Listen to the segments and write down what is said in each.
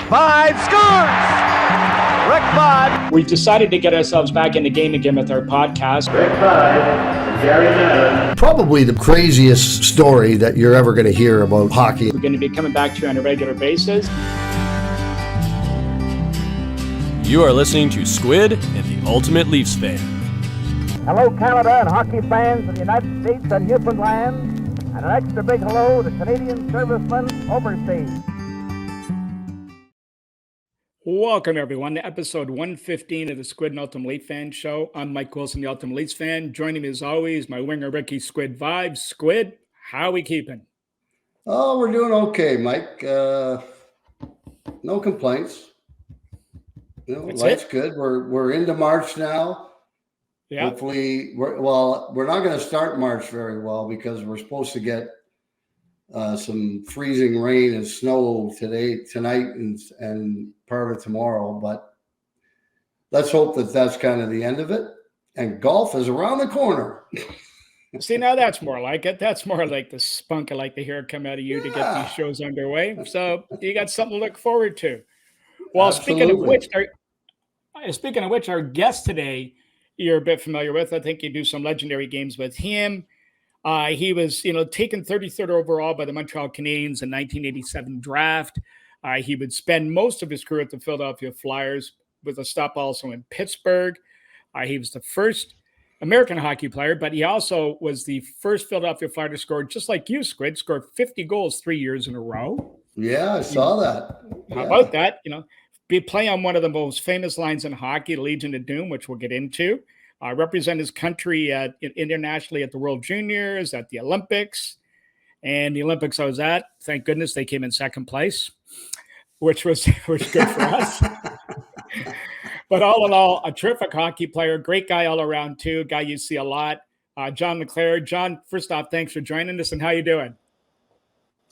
5 scores! Rick Vaughn. We've decided to get ourselves back in the game again with our podcast. Rick Vaughn, Gary Madden. Probably the craziest story that you're ever going to hear about hockey. We're going to be coming back to you on a regular basis. You are listening to Squid and the Ultimate Leafs Fan. Hello, Canada and hockey fans of the United States and Newfoundland, and an extra big hello to Canadian servicemen overseas. Welcome, everyone, to episode 115 of the Squid and Ultimate Leafs Fan Show. I'm Mike Wilson, the Ultimate Leafs Fan. Joining me, as always, my winger, Ricky Squid Vibes. Squid, how are we keeping? Oh, we're doing okay, Mike. No complaints. You know, life's good. We're into March now. Yeah. Hopefully, we're not going to start March very well because we're supposed to get some freezing rain and snow tonight, and part of tomorrow. But let's hope that that's kind of the end of it. And golf is around the corner. See, now that's more like it. That's more like the spunk I like to hear come out of you to get these shows underway. So you got something to look forward to. Well, Absolutely. Speaking of which, our guest today, you're a bit familiar with. I think you do some legendary games with him. He was, taken 33rd overall by the Montreal Canadiens in 1987 draft. He would spend most of his career at the Philadelphia Flyers with a stop also in Pittsburgh. He was the first American hockey player, but he also was the first Philadelphia Flyer to score, just like you, Squid, scored 50 goals 3 years in a row. Yeah, I saw that. How about that? Be playing on one of the most famous lines in hockey, Legion of Doom, which we'll get into. Represent his country internationally at the World Juniors, at the Olympics. And the Olympics I was at, thank goodness they came in second place, which was good for us. But all in all, a terrific hockey player, great guy all around too, guy you see a lot. John LeClair. John, first off, thanks for joining us, and how you doing?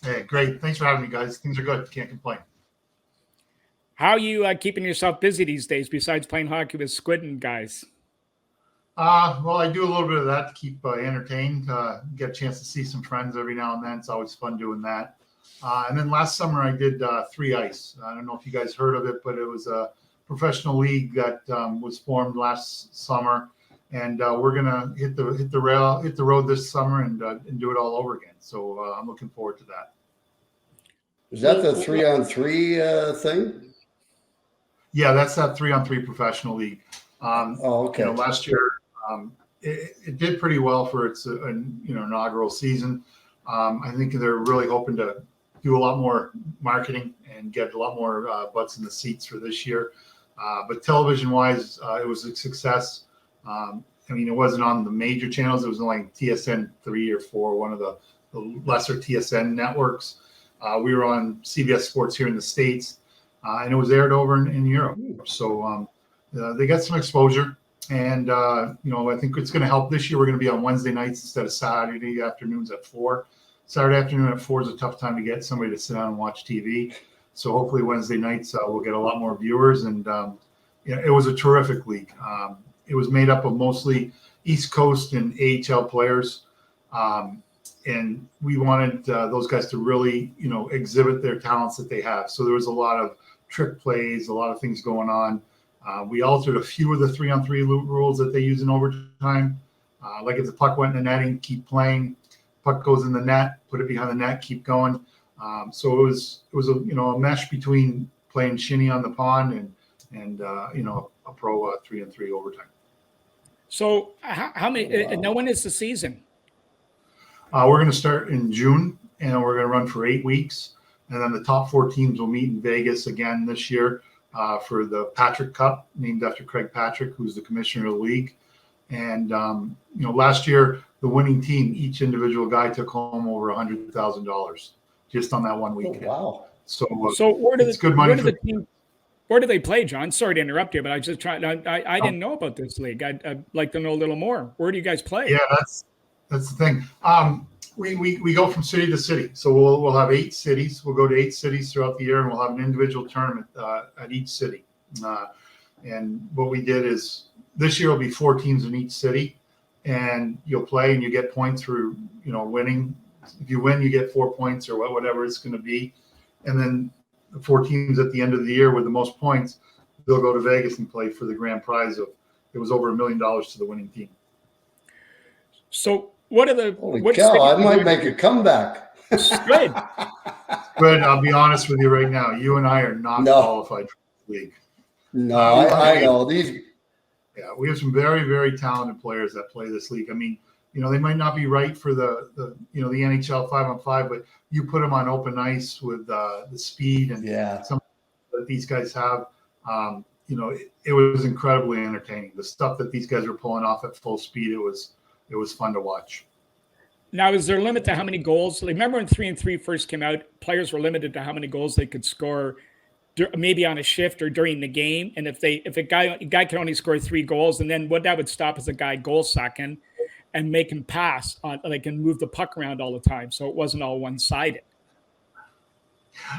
Hey, great. Thanks for having me, guys. Things are good. Can't complain. How are you keeping yourself busy these days besides playing hockey with Squid and guys? Well, I do a little bit of that to keep entertained, get a chance to see some friends every now and then. It's always fun doing that. And then last summer I did 3 Ice. I don't know if you guys heard of it, but it was a professional league that was formed last summer. And we're going to hit the road this summer and do it all over again. So I'm looking forward to that. Is that the 3-on-3 thing? Yeah, that's that 3-on-3 professional league. Okay. Last year it did pretty well for its inaugural season. I think they're really hoping to do a lot more marketing and get a lot more butts in the seats for this year. But television-wise, it was a success. It wasn't on the major channels. It was on like TSN 3 or 4, one of the lesser TSN networks. We were on CBS Sports here in the States, and it was aired over in Europe. So they got some exposure, and I think it's going to help this year. We're going to be on Wednesday nights instead of Saturday afternoons at 4. Saturday afternoon at 4 is a tough time to get somebody to sit down and watch TV. So hopefully Wednesday nights we'll get a lot more viewers. And it was a terrific league. It was made up of mostly East Coast and AHL players, and we wanted those guys to really exhibit their talents that they have. So there was a lot of trick plays, a lot of things going on. We altered a few of the 3-on-3 rules that they use in overtime. Like if the puck went in the netting, keep playing. Puck goes in the net, put it behind the net, keep going. So it was a mesh between playing shinny on the pond and a pro 3-on-3 overtime. So how many? Now, when is the season? We're going to start in June, and we're going to run for 8 weeks. And then the top 4 teams will meet in Vegas again this year for the Patrick Cup, named after Craig Patrick, who's the commissioner of the league. And, last year, the winning team, each individual guy took home over $100,000 just on that one weekend. Oh, wow. So it's good money. Where do they play, John? Sorry to interrupt you, but I just tried. I didn't know about this league. I'd like to know a little more. Where do you guys play? Yeah, that's the thing. We go from city to city. So we'll have 8 cities. We'll go to 8 cities throughout the year, and we'll have an individual tournament at each city. And what we did is this year will be 4 teams in each city, and you'll play and you get points for winning. If you win, you get 4 points or whatever it's going to be. And then the 4 teams at the end of the year with the most points, they'll go to Vegas and play for the grand prize of it was over $1 million to the winning team. So what are the Holy what cow, I cities- might make a comeback. Good. But I'll be honest with you right now, you and I are not No. qualified for the league. No, I know these. Yeah, we have some very, very talented players that play this league. I mean, they might not be right for the the NHL 5-on-5, but you put them on open ice with the speed and some that these guys have. It was incredibly entertaining. The stuff that these guys were pulling off at full speed, it was fun to watch. Now, is there a limit to how many goals? Like, remember when 3-on-3 first came out, players were limited to how many goals they could score, maybe on a shift or during the game. And if a guy can only score 3 goals, and then what that would stop is a guy goal sucking and make him pass on, like, and move the puck around all the time, so it wasn't all one-sided.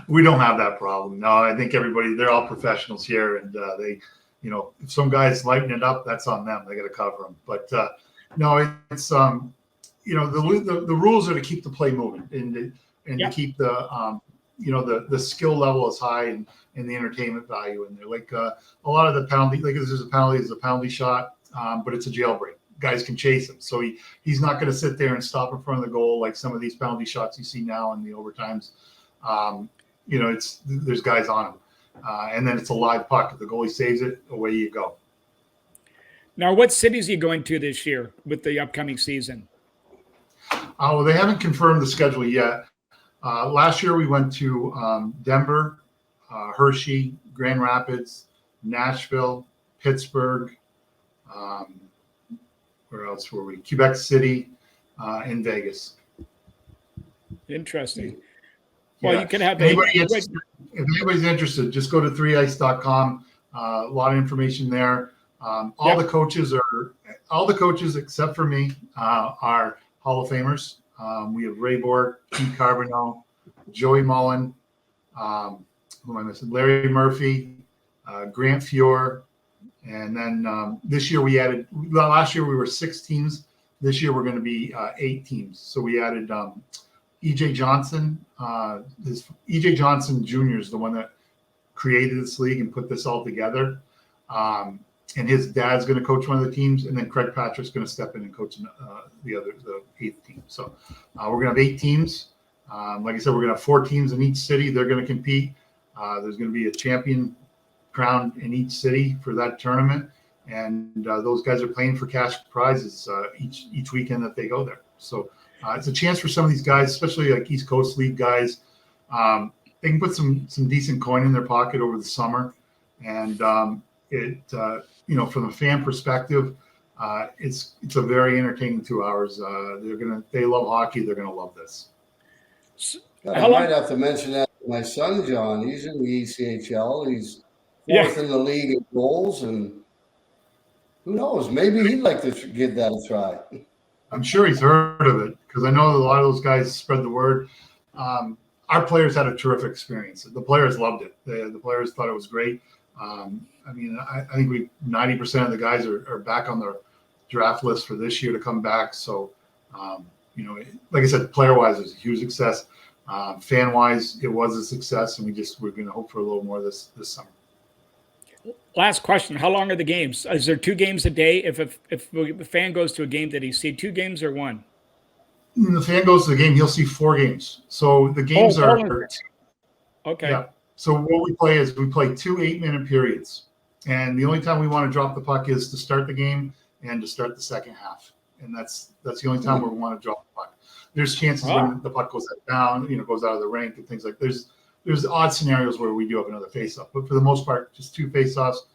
We don't have that problem. No, I think they're all professionals here, and they, if some guys lighten it up, that's on them. They got to cover them. But no, it's the rules are to keep the play moving and to keep the the skill level is high and the entertainment value in there. Like a lot of the penalty, like if there's a penalty, it's a penalty shot, but it's a jailbreak. Guys can chase him, so he's not going to sit there and stop in front of the goal like some of these penalty shots you see now in the overtimes. There's guys on him, and then it's a live puck. If the goalie saves it, away you go. Now, what cities are you going to this year with the upcoming season? Well, they haven't confirmed the schedule yet. Last year we went to Denver, Hershey, Grand Rapids, Nashville, Pittsburgh. Where else were we? Quebec City, and Vegas. Interesting. Well, you can have if anybody's interested, just go to 3ice.com. A lot of information there. All the coaches except for me are Hall of Famers. We have Ray Bork, Pete Carbonell, Joey Mullen, who am I missing? Larry Murphy, Grant Fior, and then this year we added. Last year we were 6 teams. This year we're going to be 8 teams. So we added E.J. Johnson. E.J. Johnson Jr. is the one that created this league and put this all together. And his dad's going to coach one of the teams, and then Craig Patrick's going to step in and coach the 8th team. So we're going to have 8 teams. Like I said, we're going to have 4 teams in each city. They're going to compete. There's going to be a champion crowned in each city for that tournament, and those guys are playing for cash prizes each weekend that they go there. So it's a chance for some of these guys, especially like East Coast League guys. They can put some decent coin in their pocket over the summer, and from the fan perspective, it's a very entertaining 2 hours. They love hockey. They're gonna love this. I might have to mention that to my son, John. He's in the ECHL. He's 4th in the league in goals, and who knows? Maybe he'd like to give that a try. I'm sure he's heard of it because I know a lot of those guys spread the word. Our players had a terrific experience. The players loved it. The players thought it was great. I think 90% of the guys are back on the draft list for this year to come back. So, like I said, player-wise, it was a huge success. Fan-wise, it was a success, and we're going to hope for a little more this summer. Last question: how long are the games? Is there 2 games a day? If a fan goes to a game, did he see 2 games or 1? When the fan goes to the game, he'll see 4 games. So the games are okay. Yeah. So what we play is we play 2 8-minute periods, and the only time we want to drop the puck is to start the game and to start the second half, and that's the only time where we want to drop the puck. There's chances when the puck goes down, goes out of the rink and things like there's odd scenarios where we do have another face-off, but for the most part, just 2 face-offs.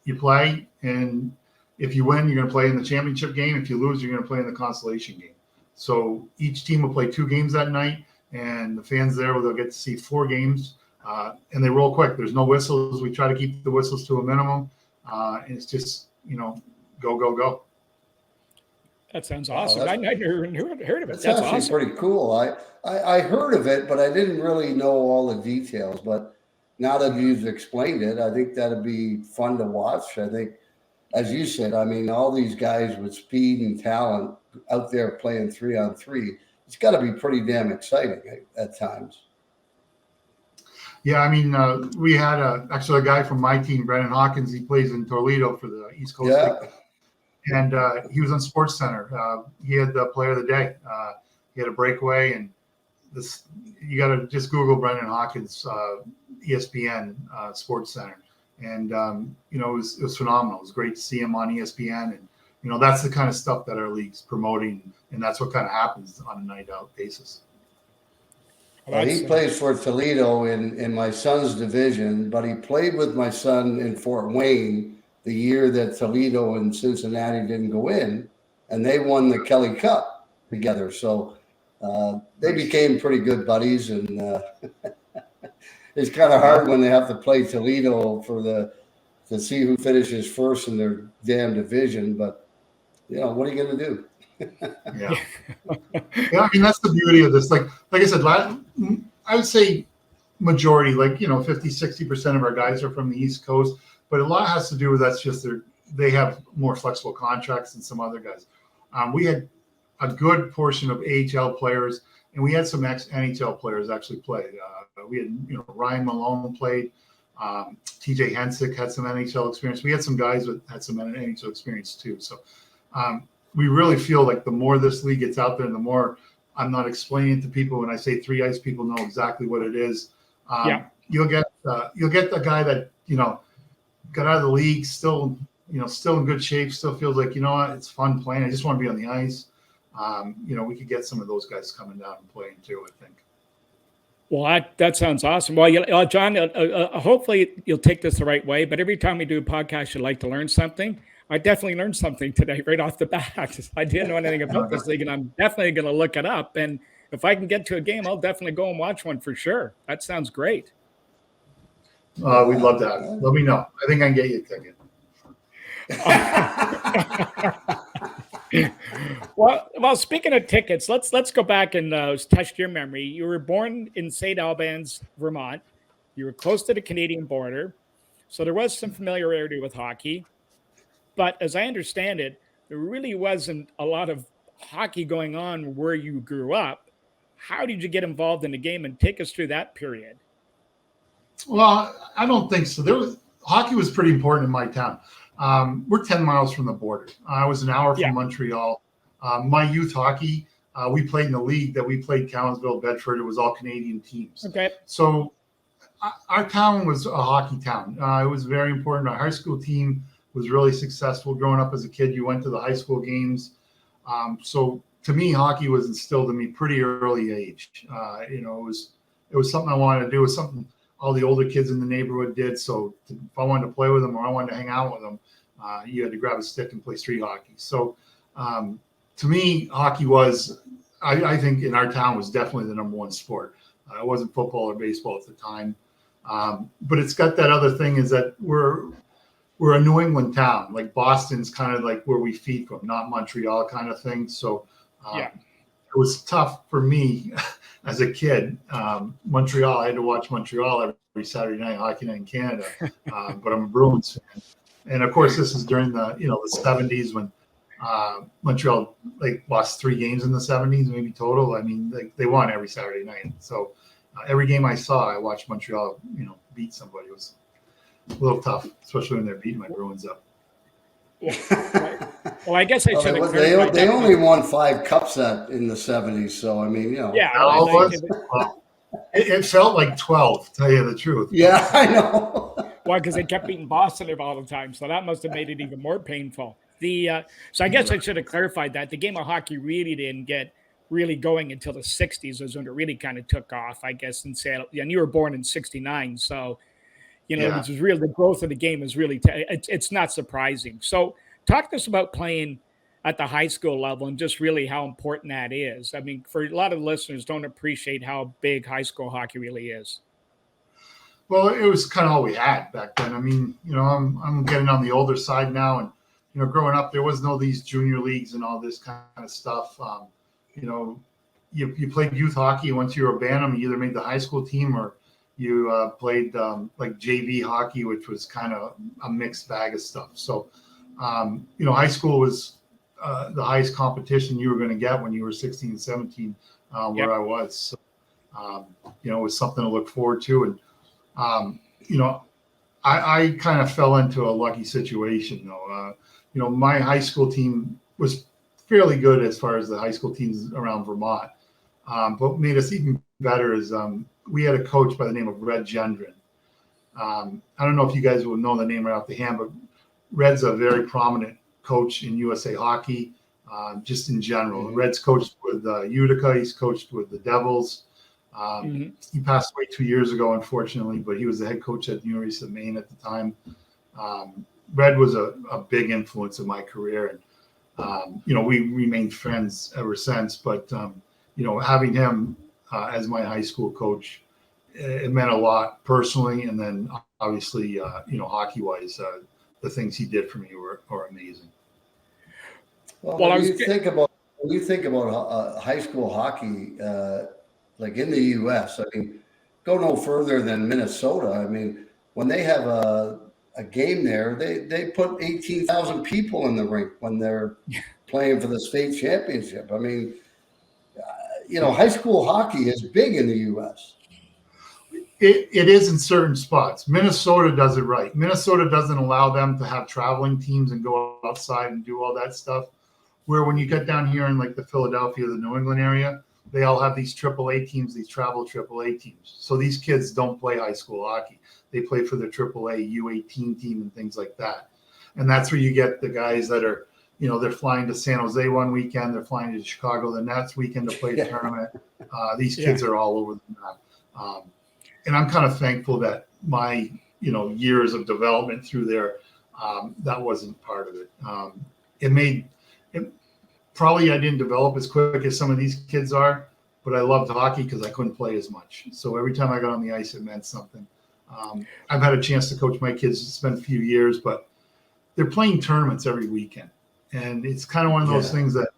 You play, and if you win, you're going to play in the championship game. If you lose, you're going to play in the consolation game. So each team will play 2 games that night, and the fans there they'll get to see 4 games, and they roll quick. There's no whistles. We try to keep the whistles to a minimum, and it's just go. That sounds awesome. I never heard of it. That's actually awesome. Pretty cool. I heard of it, but I didn't really know all the details. But now that you've explained it, I think that'd be fun to watch. I think, as you said, all these guys with speed and talent out there playing 3-on-3, it's got to be pretty damn exciting at times. Yeah, I mean, we had actually a guy from my team, Brendan Hawkins. He plays in Toledo for the East Coast League. And he was on Sports Center. He had the Player of the Day. He had a breakaway, and this you got to just Google Brendan Hawkins, ESPN Sports Center, and it was phenomenal. It was great to see him on ESPN, and that's the kind of stuff that our league's promoting, and that's what kind of happens on a night out basis. He plays for Toledo in my son's division, but he played with my son in Fort Wayne the year that Toledo and Cincinnati didn't go in, and they won the Kelly Cup together. So they became pretty good buddies, and it's kind of hard when they have to play Toledo to see who finishes first in their damn division. But what are you going to do? Yeah. I mean, that's the beauty of this. Like I said, I would say majority, 50-60% of our guys are from the East Coast, but a lot has to do with that's just they have more flexible contracts than some other guys. We had a good portion of AHL players, and we had some ex-NHL players actually play. We had Ryan Malone played. TJ Hensick had some NHL experience. We had some guys that had some NHL experience too. So we really feel like the more this league gets out there, and the more I'm not explaining it to people. When I say three ice, people know exactly what it is. You'll get the guy that got out of the league, still in good shape, still feels like it's fun playing. I just want to be on the ice. We could get some of those guys coming down and playing too, I think. Well, that sounds awesome. Well, John, hopefully you'll take this the right way. But every time we do a podcast, you like to learn something. I definitely learned something today right off the bat. I didn't know anything about this league, and I'm definitely going to look it up. And if I can get to a game, I'll definitely go and watch one for sure. That sounds great. We'd love that. Let me know. I think I can get you a ticket. Well, speaking of tickets, let's go back and test your memory. You were born in St. Albans, Vermont. You were close to the Canadian border, so there was some familiarity with hockey. But as I understand it, there really wasn't a lot of hockey going on where you grew up. How did you get involved in the game, and take us through that period? Well, I don't think so. Hockey was pretty important in my town. We're 10 miles from the border. I was an hour from Montreal. My youth hockey, we played in the league that we played Cowansville, Bedford. It was all Canadian teams. Okay. So our town was a hockey town. It was very important. Our high school team was really successful. Growing up as a kid, you went to the high school games. So to me, hockey was instilled in me pretty early age. It was something I wanted to do. It was something all the older kids in the neighborhood did. So if I wanted to play with them or I wanted to hang out with them, you had to grab a stick and play street hockey. So to me, hockey was, I think in our town, was definitely the number one sport. It wasn't football or baseball at the time. But it's got that other thing is that we're a New England town. Like Boston's kind of like where we feed from, not Montreal kind of thing. So it was tough for me as a kid. Montreal, I had to watch Montreal every Saturday night, hockey night in Canada. But I'm a Bruins fan. And of course, this is during the 70s when Montreal lost 3 games in the 70s, maybe total. I mean, they won every Saturday night. So every game I saw, I watched Montreal, beat somebody. It was a little tough, especially when they're beating my Bruins up. Well, I guess I should have. They only won 5 cups in the 70s. So, I mean, it felt like 12, to tell you the truth. Yeah, I know. Well, because they kept beating Boston all the time. So that must have made it even more painful. So I guess I should have clarified that. The game of hockey really didn't get really going until the 60s was when it really kind of took off, I guess, and you were born in 69. So, which is real. The growth of the game is really, it's not surprising. So talk to us about playing at the high school level and just really how important that is. I mean, for a lot of listeners don't appreciate how big high school hockey really is. Well, it was kind of all we had back then. I mean, I'm getting on the older side now, and growing up, there was no these junior leagues and all this kind of stuff. You played youth hockey. Once you were a Bantam, you either made the high school team or you played like JV hockey, which was kind of a mixed bag of stuff. So, high school was the highest competition you were going to get when you were 16 and 17, where I was. So, it was something to look forward to. And You know, I kind of fell into a lucky situation, though. You know, my high school team was fairly good as far as the high school teams around Vermont. But what made us even better is we had a coach by the name of Red Gendron. I don't know if you guys will know the name right off the hand, but Red's a very prominent coach in USA hockey, just in general. Red's coached with Utica. He's coached with the Devils. He passed away 2 years ago, unfortunately, but he was the head coach at the University of Maine at the time. Red was a big influence in my career, and you know, we remained friends ever since. But you know, having him as my high school coach, it meant a lot personally, and then obviously, you know, hockey-wise, the things he did for me were amazing. Well, when you think about high school hockey, like in the U.S., I mean, go no further than Minnesota. I mean, when they have a game there, they put 18,000 people in the rink when they're playing for the state championship. I mean, you know, high school hockey is big in the U.S. It is in certain spots. Minnesota does it right. Minnesota doesn't allow them to have traveling teams and go outside and do all that stuff. Where when you get down here in like the Philadelphia, the New England area, they all have these AAA teams, these travel AAA teams. So these kids don't play high school hockey. They play for the AAA U18 team and things like that. And that's where you get the guys that are, you know, they're flying to San Jose one weekend, they're flying to Chicago the next weekend to play a tournament. These kids are all over the map. And I'm kind of thankful that my, you know, years of development through there, that wasn't part of it. Probably I didn't develop as quick as some of these kids are, but I loved hockey because I couldn't play as much. So every time I got on the ice, it meant something. I've had a chance to coach my kids. It's been a few years, but they're playing tournaments every weekend. And it's kind of one of those things that,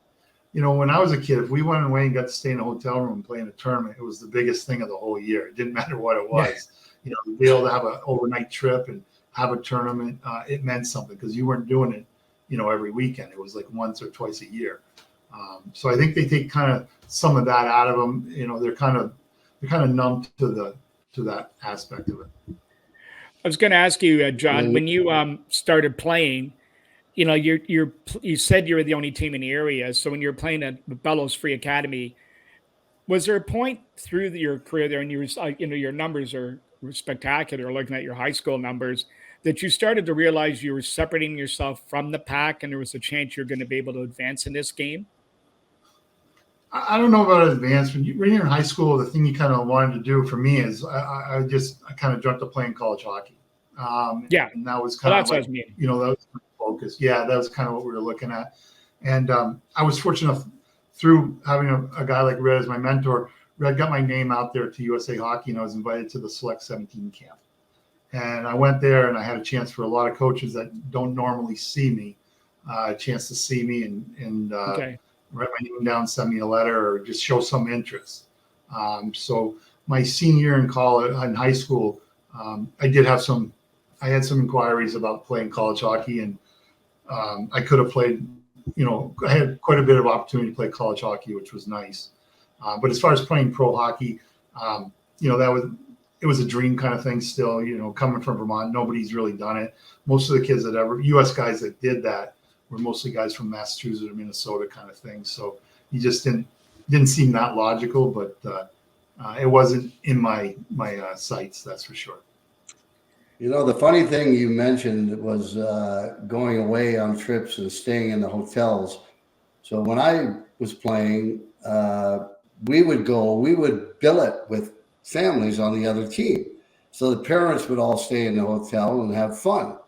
you know, when I was a kid, if we went away and got to stay in a hotel room and play in a tournament, it was the biggest thing of the whole year. It didn't matter what it was. You know, to be able to have an overnight trip and have a tournament, it meant something because you weren't doing it, you know, every weekend. It was like once or twice a year. So I think they take kind of some of that out of them. You know, they're kind of numb to that aspect of it. I was going to ask you, John, when you started playing, you know, you said you were the only team in the area. So when you were playing at Bellows Free Academy, was there a point through your career there, and you were, you know, your numbers are spectacular, looking at your high school numbers, that you started to realize you were separating yourself from the pack, and there was a chance you're going to be able to advance in this game? I don't know about advance. When you're in high school, the thing you kind of wanted to do for me is I kind of jumped to playing college hockey. And that was kind of like, you know, that was my focus. Yeah, that was kind of what we were looking at. And I was fortunate through having a guy like Red as my mentor. Red got my name out there to USA Hockey, and I was invited to the Select 17 camp. And I went there, and I had a chance for a lot of coaches that don't normally see me, a chance to see me and write my name down, send me a letter, or just show some interest. So my senior year in high school, I had some inquiries about playing college hockey, and I could have played, you know, I had quite a bit of opportunity to play college hockey, which was nice. But as far as playing pro hockey, you know, it was a dream kind of thing still, you know, coming from Vermont, nobody's really done it. Most of the kids US guys that did that were mostly guys from Massachusetts or Minnesota kind of thing. So you just didn't seem that logical, but it wasn't in my sights, that's for sure. You know, the funny thing you mentioned was going away on trips and staying in the hotels. So when I was playing, we would billet with families on the other team. So the parents would all stay in the hotel and have fun.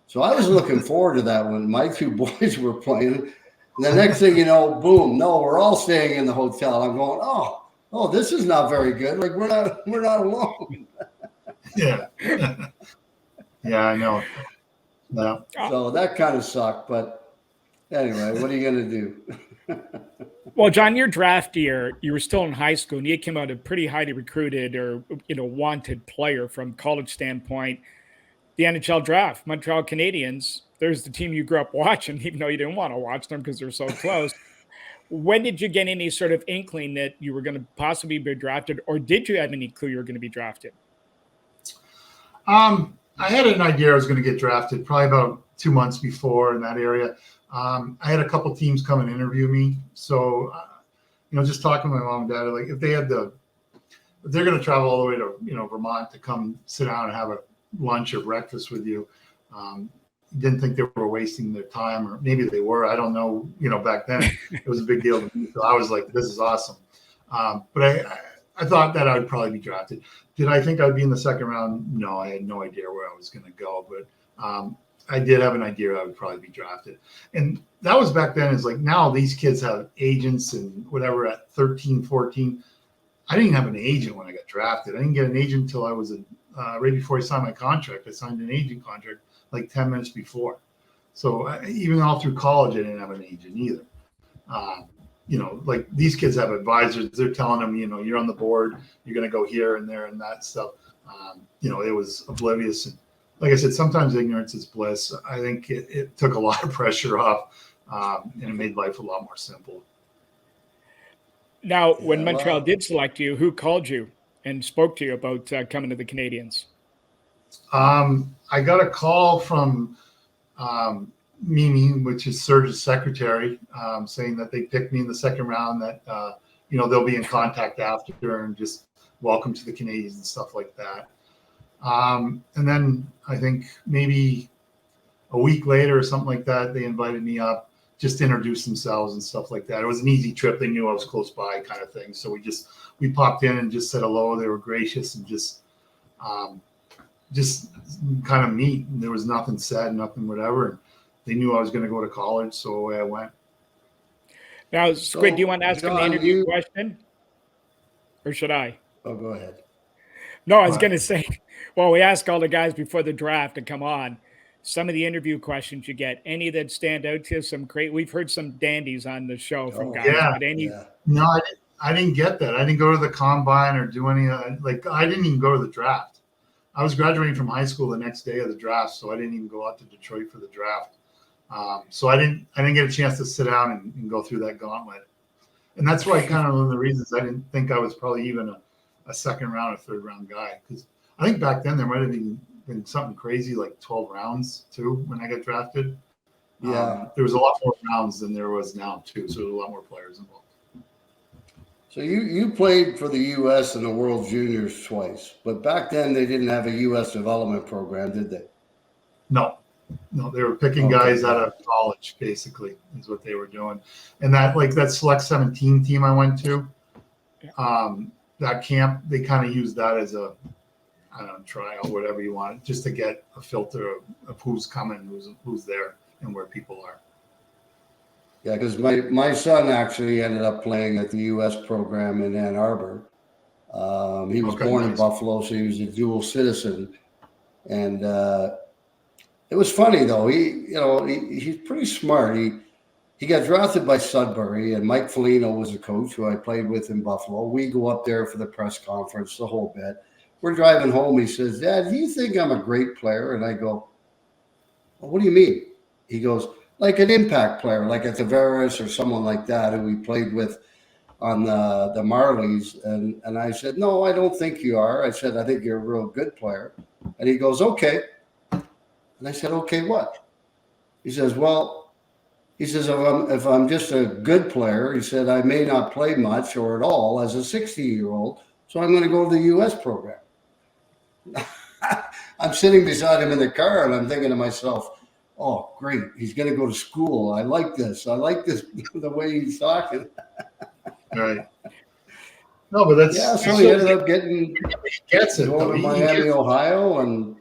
So I was looking forward to that when my two boys were playing. And the next thing you know, boom, no, we're all staying in the hotel. I'm going, oh, this is not very good. Like we're not alone. Yeah. Yeah, I know. Yeah. So that kind of sucked, but anyway, what are you going to do? Well, John, your draft year, you were still in high school, and you came out a pretty highly recruited or, you know, wanted player from college standpoint. The NHL draft, Montreal Canadiens, there's the team you grew up watching, even though you didn't want to watch them because they're so close. When did you get any sort of inkling that you were going to possibly be drafted, or did you have any clue you were going to be drafted? I had an idea I was going to get drafted probably about 2 months before in that area. I had a couple teams come and interview me. So, just talking to my mom and dad, like if they're going to travel all the way to, Vermont to come sit down and have a lunch or breakfast with you, didn't think they were wasting their time, or maybe they were. I don't know. Back then it was a big deal to me. So I was like, this is awesome. But I thought that I would probably be drafted. Did I think I'd be in the second round? No, I had no idea where I was going to go. But I did have an idea I would probably be drafted. And that was back then. Is like now these kids have agents and whatever at 13, 14. I didn't have an agent when I got drafted. I didn't get an agent until I was right before I signed my contract. I signed an agent contract like 10 minutes before. So even all through college, I didn't have an agent either. Like these kids have advisors. They're telling them, you're on the board, you're going to go here and there and that stuff. It was oblivious. And like I said, sometimes ignorance is bliss. I think it took a lot of pressure off, and it made life a lot more simple. Now, when Montreal did select you, who called you and spoke to you about coming to the Canadiens? I got a call from Mimi, which is Serge's secretary, saying that they picked me in the second round, that, they'll be in contact after and just welcome to the Canadiens and stuff like that. And then I think maybe a week later or something like that, they invited me up just to introduce themselves and stuff like that. It was an easy trip. They knew I was close by kind of thing. So we popped in and just said hello. They were gracious and just kind of meet. And there was nothing said, nothing whatever. And they knew I was going to go to college, so away I went. Now, Squid, do you want to ask him the interview question? Or should I? Oh, go ahead. No, I was going to say, well, we ask all the guys before the draft to come on. Some of the interview questions you get, any that stand out to you, some great, we've heard some dandies on the show from guys. Yeah. But any, No, I didn't get that. I didn't go to the combine or do any, I didn't even go to the draft. I was graduating from high school the next day of the draft, so I didn't even go out to Detroit for the draft. So I didn't get a chance to sit down and go through that gauntlet. And that's why kind of one of the reasons I didn't think I was probably even a second round or third round guy. Because I think back then there might have been something crazy like 12 rounds too when I got drafted. Yeah. There was a lot more rounds than there was now too. So there was a lot more players involved. So you played for the U.S. in the World Juniors twice, but back then they didn't have a U.S. development program, did they? No, they were picking guys out of college, basically, is what they were doing. And that Select 17 team I went to, that camp, they kind of used that as a, trial, whatever you want, just to get a filter of who's coming, who's there, and where people are. Yeah, because my son actually ended up playing at the U.S. program in Ann Arbor. He was born in Buffalo, so he was a dual citizen. And it was funny though. He's pretty smart. He got drafted by Sudbury, and Mike Foligno was a coach who I played with in Buffalo. We go up there for the press conference, the whole bit. We're driving home. He says, "Dad, do you think I'm a great player?" And I go, "Well, what do you mean?" He goes, "Like an impact player, like a Tavares or someone like that who we played with on the Marlies." And I said, "No, I don't think you are." I said, "I think you're a real good player." And he goes, "Okay." And I said, "Okay, what?" He says, "Well," he says, if I'm just a good player," he said, "I may not play much or at all as a 16-year-old, so I'm going to go to the U.S. program." I'm sitting beside him in the car, and I'm thinking to myself, "Oh, great. He's going to go to school. I like this. The way he's talking." Right. No, but that's... Yeah, so he ended up going to Miami, Ohio, and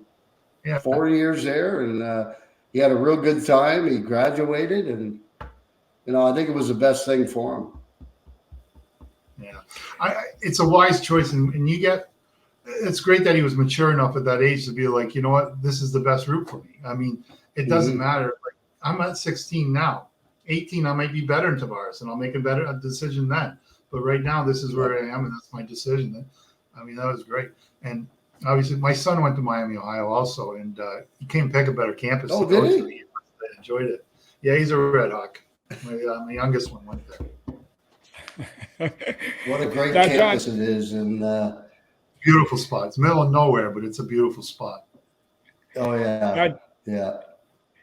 4 years there. And he had a real good time. He graduated, and, I think it was the best thing for him. Yeah. It's a wise choice, and it's great that he was mature enough at that age to be like, you know what, this is the best route for me. I mean, it doesn't matter. Like, I'm at 16 now. 18, I might be better in Tavares, and I'll make a decision then. But right now, this is where I am, and that's my decision. I mean, that was great. And obviously, my son went to Miami, Ohio also, and he came pick a better campus. Oh, did he? I enjoyed it. Yeah, he's a Red Hawk. My youngest one went there. What a great campus it is. And beautiful spot. It's middle of nowhere, but it's a beautiful spot. Oh yeah. Yeah.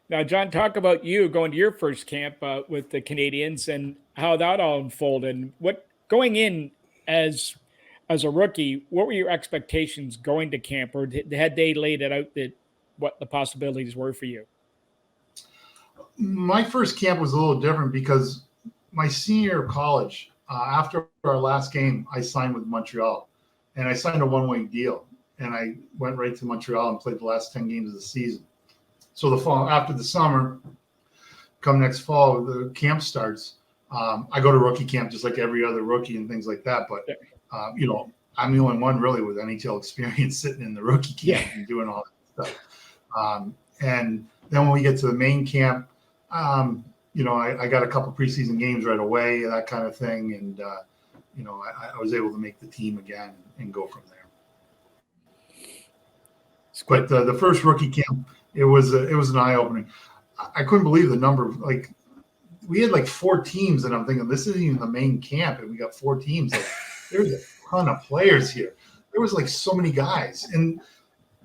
Now, John, talk about you going to your first camp with the Canadians and how that all unfolded. And what going in as a rookie, what were your expectations going to camp, or had they laid it out that what the possibilities were for you? My first camp was a little different because my senior year of college, after our last game, I signed with Montreal, and I signed a one-way deal, and I went right to Montreal and played the last 10 games of the season. So the fall after the summer, come next fall, the camp starts. I go to rookie camp just like every other rookie and things like that. But I'm the only one really with NHL experience sitting in the rookie camp and doing all that stuff. And then when we get to the main camp, I got a couple preseason games right away, that kind of thing, and I was able to make the team again and go from there. But the first rookie camp. It was an eye-opening. I couldn't believe the number of, like, we had like 4 teams, and I'm thinking this isn't even the main camp, and we got 4 teams. Like, there's a ton of players here. There was like so many guys, and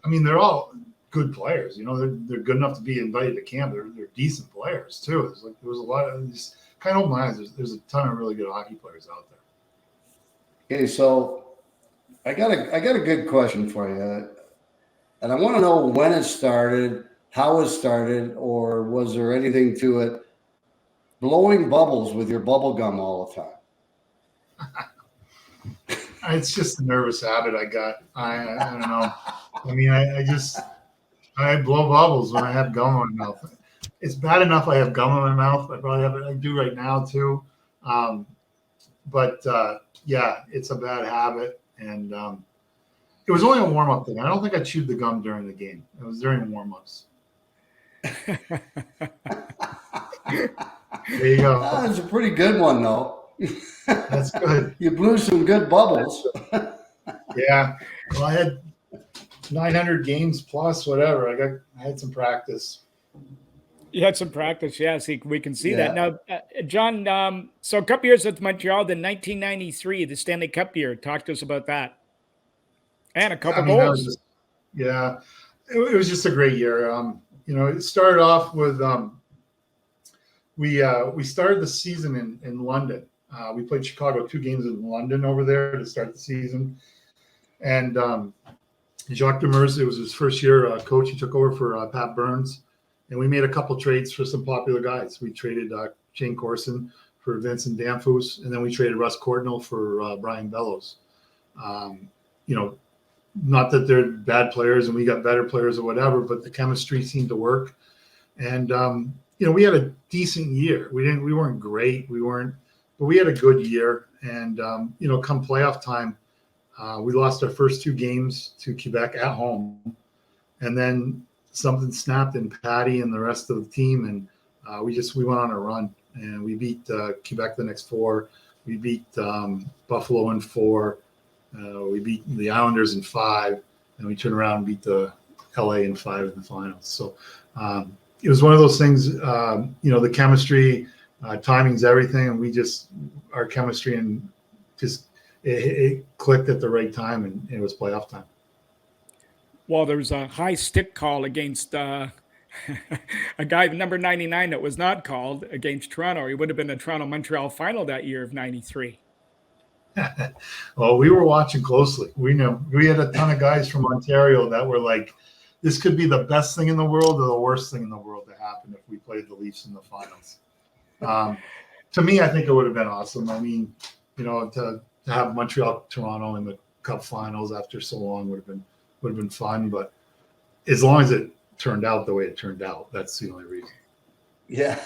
I mean they're all good players. They're good enough to be invited to camp. They're decent players too. There was a lot of just kind of opened my eyes. There's a ton of really good hockey players out there. Okay, so I got a good question for you. And I want to know when it started, how it started, or was there anything to it? Blowing bubbles with your bubble gum all the time. It's just a nervous habit I got. I don't know. I mean, I blow bubbles when I have gum in my mouth. It's bad enough I have gum in my mouth. I probably have it. I do right now too. But it's a bad habit, and it was only a warm-up thing. I don't think I chewed the gum during the game. It was during warm-ups. There you go. That's a pretty good one, though. That's good. You blew some good bubbles. Yeah. Well, I had 900 games plus whatever. I had some practice. You had some practice, See, we can see that. Now, John, so a couple years with Montreal, then 1993, the Stanley Cup year. Talk to us about that. And a couple goals. It was just a great year. It started off with we started the season in London. We played Chicago 2 games in London over there to start the season. And Jacques Demers, it was his first year coach. He took over for Pat Burns. And we made a couple trades for some popular guys. We traded Shane Corson for Vincent Danfus, and then we traded Russ Courtnall for Brian Bellows. Not that they're bad players and we got better players or whatever, but the chemistry seemed to work. And, we had a decent year. We weren't great. But we had a good year. And, come playoff time, we lost our first 2 games to Quebec at home. And then something snapped in Patty and the rest of the team. And we went on a run, and we beat Quebec the next 4. We beat Buffalo in 4. We beat the Islanders in 5, and we turned around and beat the LA in 5 in the finals. So it was one of those things, the chemistry, timing's everything. And our chemistry and just, it clicked at the right time, and it was playoff time. Well, there was a high stick call against a guy, number 99, that was not called against Toronto. He would have been a Toronto-Montreal final that year of 93. Well, we were watching closely. We know we had a ton of guys from Ontario that were like, this could be the best thing in the world or the worst thing in the world to happen if we played the Leafs in the finals. To me, I think it would have been awesome. I mean, to have Montreal, Toronto in the Cup Finals after so long would have been fun. But as long as it turned out the way it turned out, that's the only reason. Yeah.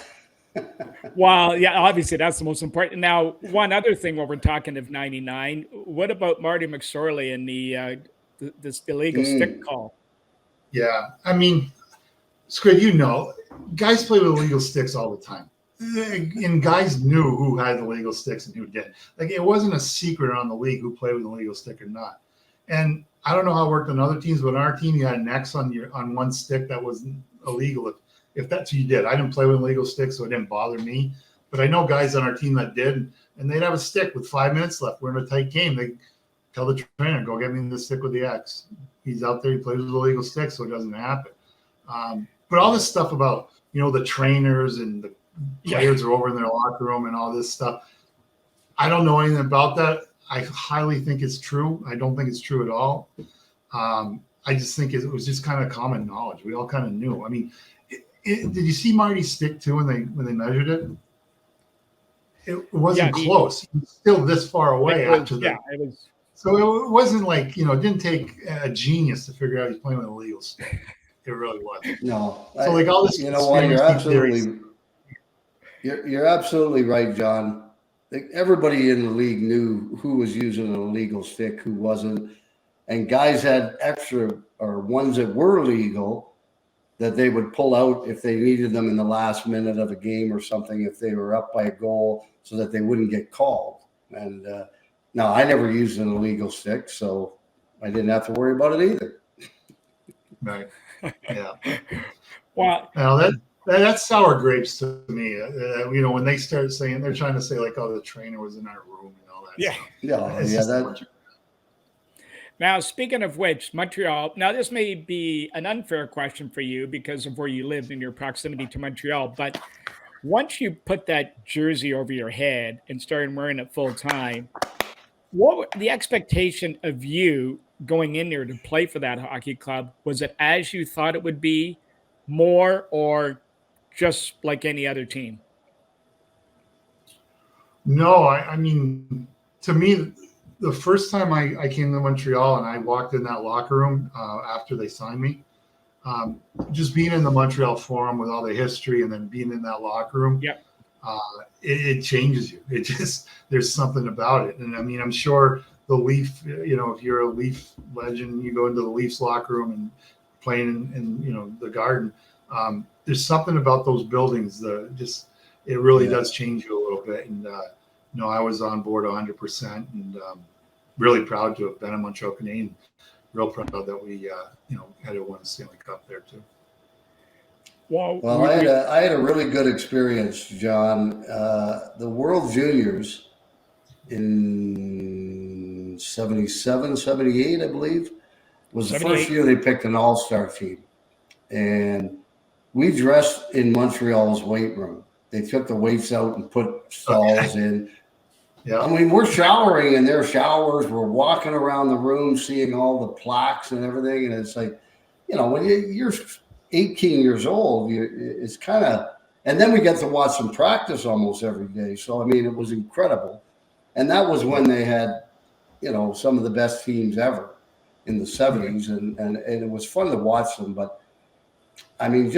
Well, obviously that's the most important. Now, one other thing when we're talking of 99, what about Marty McSorley and this illegal stick call? Yeah. I mean, Squid, guys play with illegal sticks all the time. And guys knew who had the illegal sticks and who didn't. Like, it wasn't a secret around the league who played with an illegal stick or not. And I don't know how it worked on other teams, but on our team, you had an X on one stick that was illegal. If that's what you did. I didn't play with illegal sticks, so it didn't bother me. But I know guys on our team that did, and they'd have a stick with 5 minutes left. We're in a tight game. They tell the trainer, go get me the stick with the X. He's out there. He plays with illegal sticks, so it doesn't happen. But all this stuff about, the trainers and the players are over in their locker room and all this stuff, I don't know anything about that. I highly think it's true. I don't think it's true at all. I just think it was just kind of common knowledge. We all kind of knew. I mean, did you see Marty's stick too when they measured it? It wasn't close. He was still this far away after that. It was. So it wasn't like, it didn't take a genius to figure out he's playing with illegal stick. It really wasn't. No. So like all this. You know what? You're absolutely right, John. Everybody in the league knew who was using an illegal stick, who wasn't. And guys had extra or ones that were legal that they would pull out if they needed them in the last minute of a game or something, if they were up by a goal, so that they wouldn't get called. And no, I never used an illegal stick, so I didn't have to worry about it either. Right. Yeah. Well, now that's sour grapes to me. When they start saying, they're trying to say like, oh, the trainer was in our room and all that. Yeah. Stuff. Now, speaking of which, Montreal, now this may be an unfair question for you because of where you live and your proximity to Montreal, but once you put that jersey over your head and started wearing it full time, what were the expectation of you going in there to play for that hockey club? Was it as you thought it would be, more, or just like any other team? No, I mean, to me, the first time I came to Montreal and I walked in that locker room after they signed me, just being in the Montreal Forum with all the history and then being in that locker room, it changes you. It just, there's something about it. And I mean, I'm sure the Leaf, if you're a Leaf legend, you go into the Leafs locker room and playing in the Garden. There's something about those buildings that it really does change you a little bit. And, I was on board 100% and really proud to have been a Montreal Canadian. Real proud that we, had to win the Stanley Cup there too. Well, I had a really good experience, John. The World Juniors in 77, 78, I believe, was the first year they picked an all-star team. And we dressed in Montreal's weight room. They took the weights out and put stalls in. Yeah. I mean, we're showering in their showers. We're walking around the room, seeing all the plaques and everything. And it's like, when you're 18 years old, it's kind of, and then we get to watch them practice almost every day. So, I mean, it was incredible. And that was when they had, some of the best teams ever in the 70s. And it was fun to watch them. But, I mean,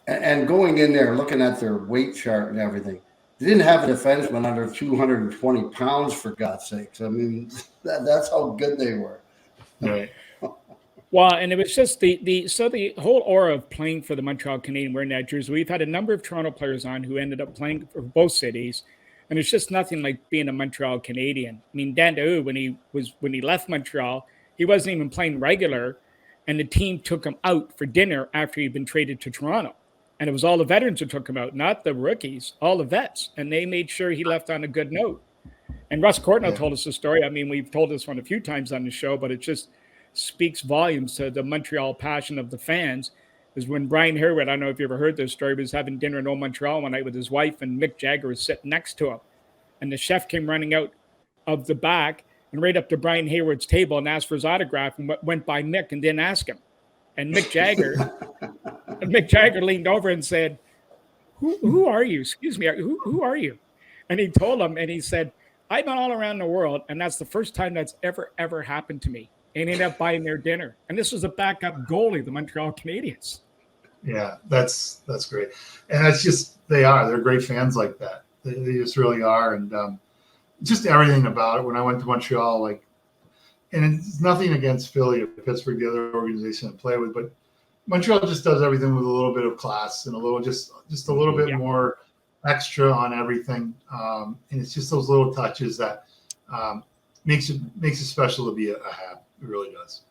and going in there, looking at their weight chart and everything, they didn't have a defenseman under 220 pounds, for God's sakes. I mean, that's how good they were. Right. Well, and it was just the whole aura of playing for the Montreal Canadiens wearing that jersey. We've had a number of Toronto players on who ended up playing for both cities, and it's just nothing like being a Montreal Canadian. I mean, Dan Daoust, when he left Montreal, he wasn't even playing regular, and the team took him out for dinner after he'd been traded to Toronto. And it was all the veterans who took him out, not the rookies, all the vets. And they made sure he left on a good note. And Russ Courtnall told us the story. I mean, we've told this one a few times on the show, but it just speaks volumes to the Montreal passion of the fans. Is when Brian Harewood, I don't know if you ever heard this story, was having dinner in Old Montreal one night with his wife, and Mick Jagger was sitting next to him. And the chef came running out of the back and right up to Brian Harewood's table and asked for his autograph and went by Mick and didn't ask him. And Mick Jagger leaned over and said, who are you? Excuse me, who are you? And he told him, and he said, I've been all around the world, and that's the first time that's ever happened to me. And ended up buying their dinner. And this was a backup goalie, the Montreal Canadiens. Yeah, that's great. And that's just, they're great fans like that. They just really are. And just everything about it. When I went to Montreal, and it's nothing against Philly or Pittsburgh, the other organization I play with, but Montreal just does everything with a little bit of class and a little, just a little bit more extra on everything. And it's just those little touches that makes it special to be a hat. It really does.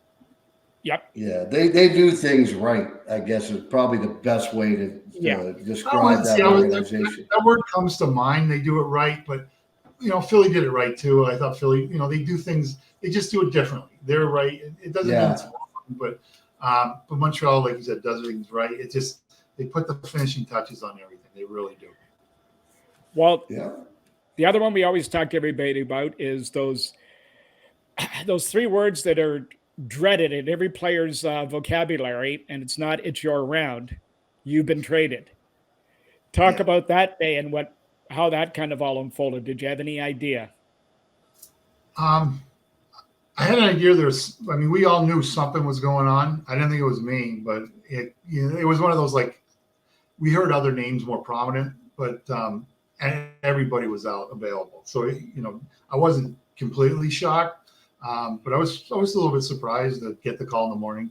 Yep. Yeah, they do things right, I guess is probably the best way to describe that organization. That word comes to mind. They do it right, but Philly did it right too. I thought Philly, they do things, they just do it differently. They're right. It doesn't mean it's wrong, but But Montreal, like you said, does things right. It just, they put the finishing touches on everything. They really do. Well, Yeah. the other one we always talk to everybody about is those three words that are dreaded in every player's vocabulary, and it's your round. You've been traded. Talk about that day and how that kind of all unfolded. Did you have any idea? I had an idea we all knew something was going on. I didn't think it was me, but it was one of those, like, we heard other names more prominent, but and everybody was available. So, I wasn't completely shocked, but I was a little bit surprised to get the call in the morning.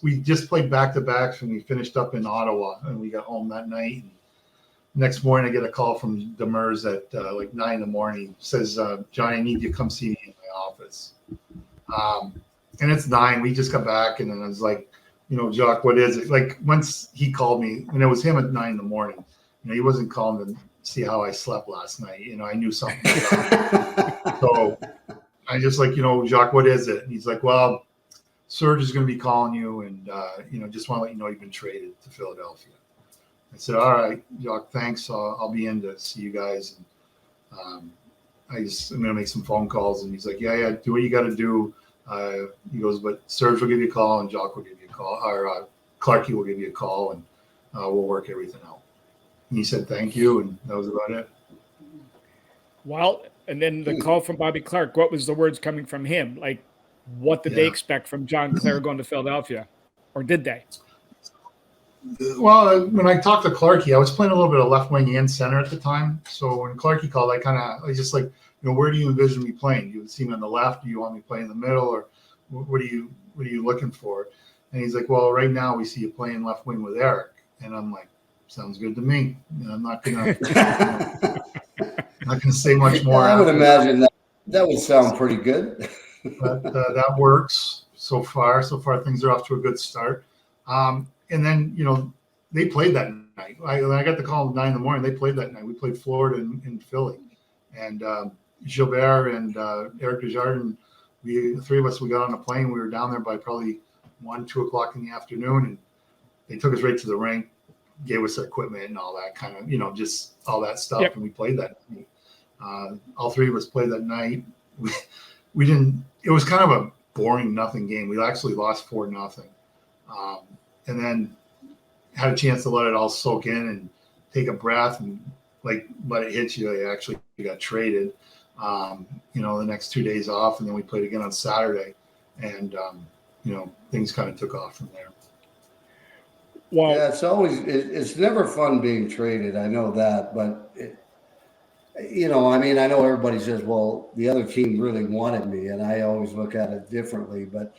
We just played back-to-backs when we finished up in Ottawa, and we got home that night. And next morning, I get a call from Demers at like 9 in the morning. Says, Johnny, I need you to come see me in my office. And it's 9. We just got back, and then I was like, Jock, what is it? Like, once he called me, and it was him at 9 in the morning. He wasn't calling to see how I slept last night. I knew something was up. So I just like, Jock, what is it? And he's like, well, Serge is going to be calling you, and just want to let you know you've been traded to Philadelphia. I said, all right, Jock, thanks. I'll be in to see you guys. And I'm going to make some phone calls. And he's like, yeah, do what you got to do. He goes, but Serge will give you a call, and Jock will give you a call, or Clarkie will give you a call, and we'll work everything out. And he said, thank you. And that was about it. Well, and then the call from Bobby Clarke, what was the words coming from him? Like, what did they expect from John Clare going to Philadelphia? Or did they? Well, when I talked to Clarkie, I was playing a little bit of left wing and center at the time. So when Clarkie called, I was just like, where do you envision me playing? Do you see me on the left? Do you want me to play in the middle? Or what are you looking for? And he's like, well, right now we see you playing left wing with Eric. And I'm like, sounds good to me. I'm not gonna say much more. I would imagine that would sound pretty good. But that works so far. So far, things are off to a good start. And then they played that night. When I got the call at 9 in the morning, they played that night. We played Florida in Philly, and Gilbert and Eric Desjardins. The three of us, we got on a plane. We were down there by probably 1-2 o'clock in the afternoon, and they took us right to the rink, gave us equipment and all that kind of, just all that stuff. Yep. And we played that night. All three of us played that night. We didn't, it was kind of a boring nothing game. We actually lost 4-0. And then had a chance to let it all soak in and take a breath and let it hit you. They actually got traded, the next 2 days off. And then we played again on Saturday, and, things kind of took off from there. Well, yeah, it's never fun being traded. I know that, but I know everybody says, well, the other team really wanted me, and I always look at it differently. But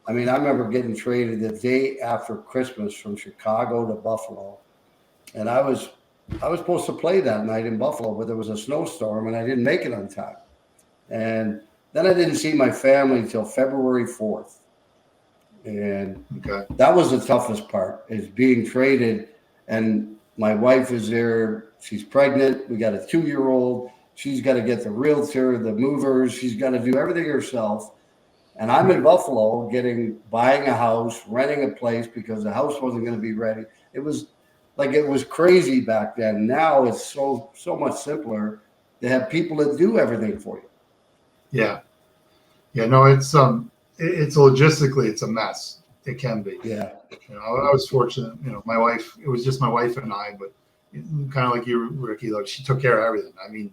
I remember getting traded the day after Christmas from Chicago to Buffalo, and I was supposed to play that night in Buffalo, but there was a snowstorm, and I didn't make it on time. And then I didn't see my family until February 4th. And that was the toughest part, is being traded. And my wife is there. She's pregnant. We got a 2-year-old. She's got to get the realtor, the movers. She's got to do everything herself. And I'm in Buffalo buying a house, renting a place because the house wasn't going to be ready. It was crazy back then. Now it's so much simpler to have people that do everything for you. Yeah. Yeah, no, it's logistically, it's a mess. It can be. Yeah. I was fortunate, my wife, it was just my wife and I, but kind of like you, Ricky, she took care of everything.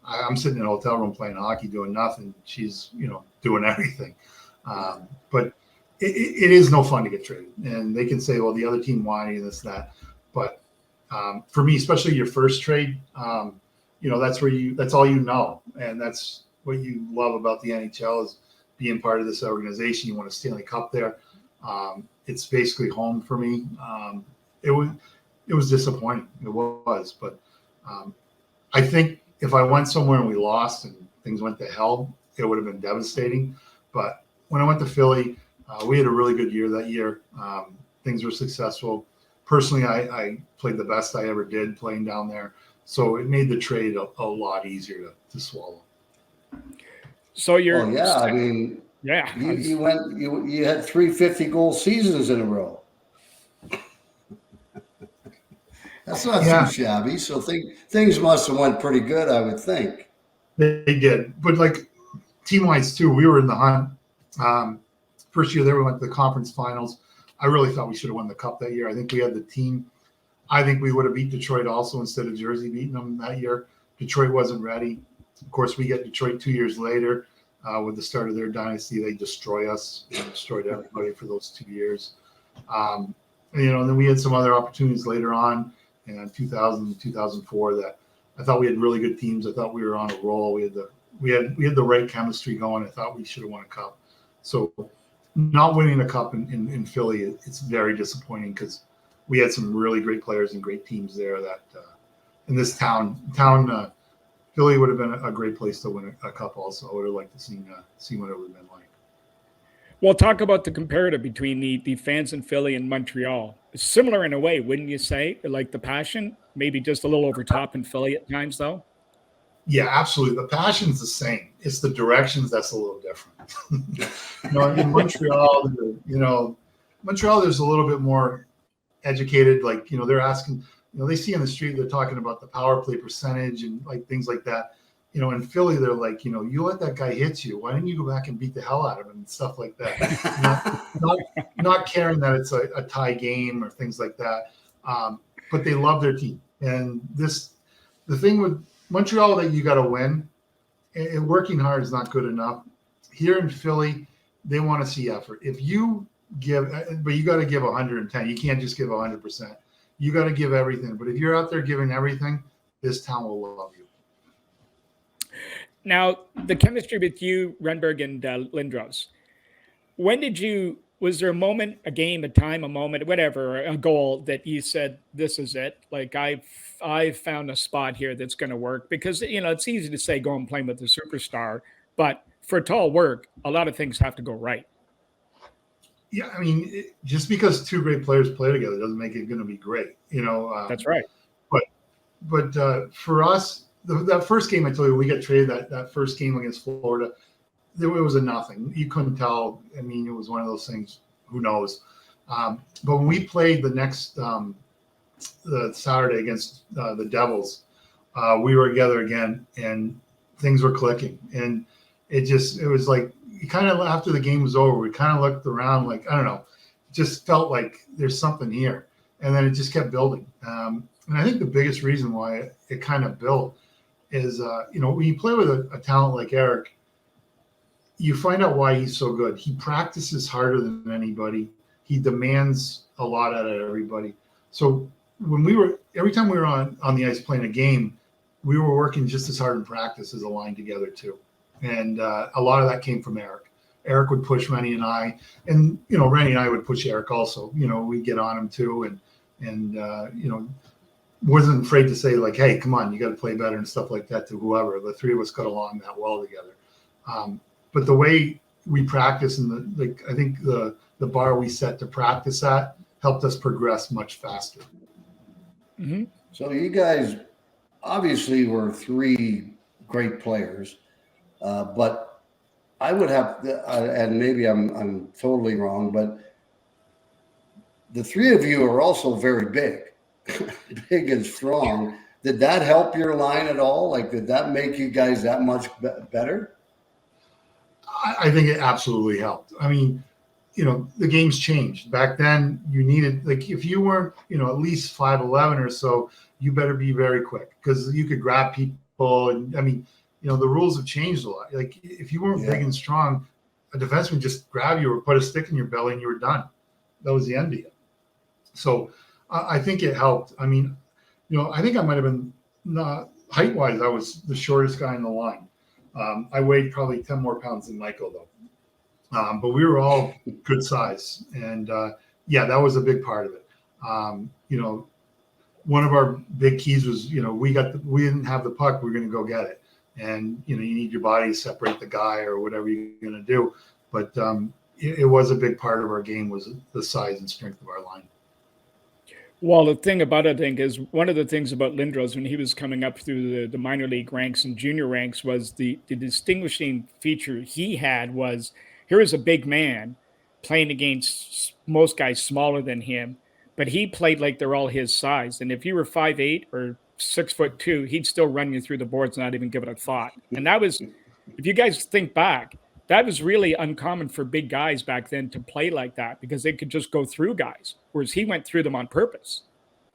I'm sitting in a hotel room playing hockey, doing nothing. She's, doing everything. But it is no fun to get traded. And they can say, well, the other team wanted you, this, that. But for me, especially your first trade, that's all you know. And that's what you love about the NHL is being part of this organization. You want a Stanley Cup there. It's basically home for me. It was disappointing. It was, but I think if I went somewhere and we lost and things went to hell, it would have been devastating. But when I went to Philly, we had a really good year that year. Things were successful. Personally, I played the best I ever did playing down there. So it made the trade a lot easier to swallow. So you're Yeah. You had 350 goal seasons in a row. That's not too shabby. So things must have went pretty good, I would think. They did, but like team-wise too, we were in the hunt. First year they went to the conference finals. I really thought we should have won the cup that year. I think we had the team. I think we would have beat Detroit also instead of Jersey beating them that year. Detroit wasn't ready. Of course, we get Detroit 2 years later with the start of their dynasty. They destroy us. They destroyed everybody for those 2 years. And then we had some other opportunities later on in 2000, 2004 that I thought we had really good teams. I thought we were on a roll. We had the right chemistry going. I thought we should have won a cup. So not winning a cup in Philly, it's very disappointing because we had some really great players and great teams there that in this town, Philly would have been a great place to win a cup also. I would have liked to see what it would have been like. Well, talk about the comparative between the fans in Philly and Montreal. It's similar in a way, wouldn't you say? Like the passion, maybe just a little over top in Philly at times, though? Yeah, absolutely. The passion's the same. It's the directions that's a little different. In Montreal, Montreal, there's a little bit more educated. Like, they're asking, they see on the street, they're talking about the power play percentage and like things like that. In Philly, they're like, you let that guy hit you. Why didn't you go back and beat the hell out of him and stuff like that? not caring that it's a tie game or things like that. But they love their team. And the thing with Montreal that you got to win, and working hard is not good enough. Here in Philly, they want to see effort. If you give, but you got to give 110. You can't just give 100%. You got to give everything. But if you're out there giving everything, this town will love you. Now, the chemistry with you, Renberg, and Lindros. Was there a moment, a game, a time, a moment, whatever, a goal that you said, this is it? Like, I've found a spot here that's going to work? Because, it's easy to say go and play with the superstar, but for it to all work, a lot of things have to go right. Yeah, I mean, just because two great players play together doesn't make it going to be great. That's right. But for us, that first game I told you, we got traded that first game against Florida. It was a nothing. You couldn't tell. I mean, it was one of those things. Who knows? But when we played the next the Saturday against the Devils, we were together again, and things were clicking. And it was like, kind of after the game was over, we kind of looked around like, I don't know, it just felt like there's something here. And then it just kept building. And I think the biggest reason why it kind of built is, when you play with a talent like Eric, you find out why he's so good. He practices harder than anybody. He demands a lot out of everybody. So every time we were on the ice playing a game, we were working just as hard in practice as a line together too. And a lot of that came from Eric. Eric would push Rennie and I, and Rennie and I would push Eric also. We'd get on him too, and wasn't afraid to say like, hey, come on, you got to play better and stuff like that to whoever. The three of us got along that well together. But the way we practice and I think the bar we set to practice at helped us progress much faster. Mm-hmm. So you guys obviously were three great players, but I would have, and maybe I'm totally wrong, but the three of you are also very big, big and strong. Did that help your line at all? Like, did that make you guys that much better? I think it absolutely helped. I mean, the game's changed. Back then, you needed, like, if you weren't, at least 5'11" or so, you better be very quick because you could grab people. And I mean, the rules have changed a lot. Like, if you weren't big and strong, a defenseman would just grab you or put a stick in your belly and you were done. That was the end of you. So I think it helped. I mean, I think I might have been, height-wise, I was the shortest guy in the line. I weighed probably 10 more pounds than Mikael, though. But we were all good size. And, that was a big part of it. One of our big keys was, we didn't have the puck. We're going to go get it. And, you need your body to separate the guy or whatever you're going to do. But it was a big part of our game was the size and strength of our line. Well, the thing about it, I think, is one of the things about Lindros when he was coming up through the minor league ranks and junior ranks was the distinguishing feature he had was here is a big man playing against most guys smaller than him, but he played like they're all his size. And if you were 5'8" or 6'2", he'd still run you through the boards, and not even give it a thought. And that was, if you guys think back, that was really uncommon for big guys back then to play like that, because they could just go through guys, whereas he went through them on purpose.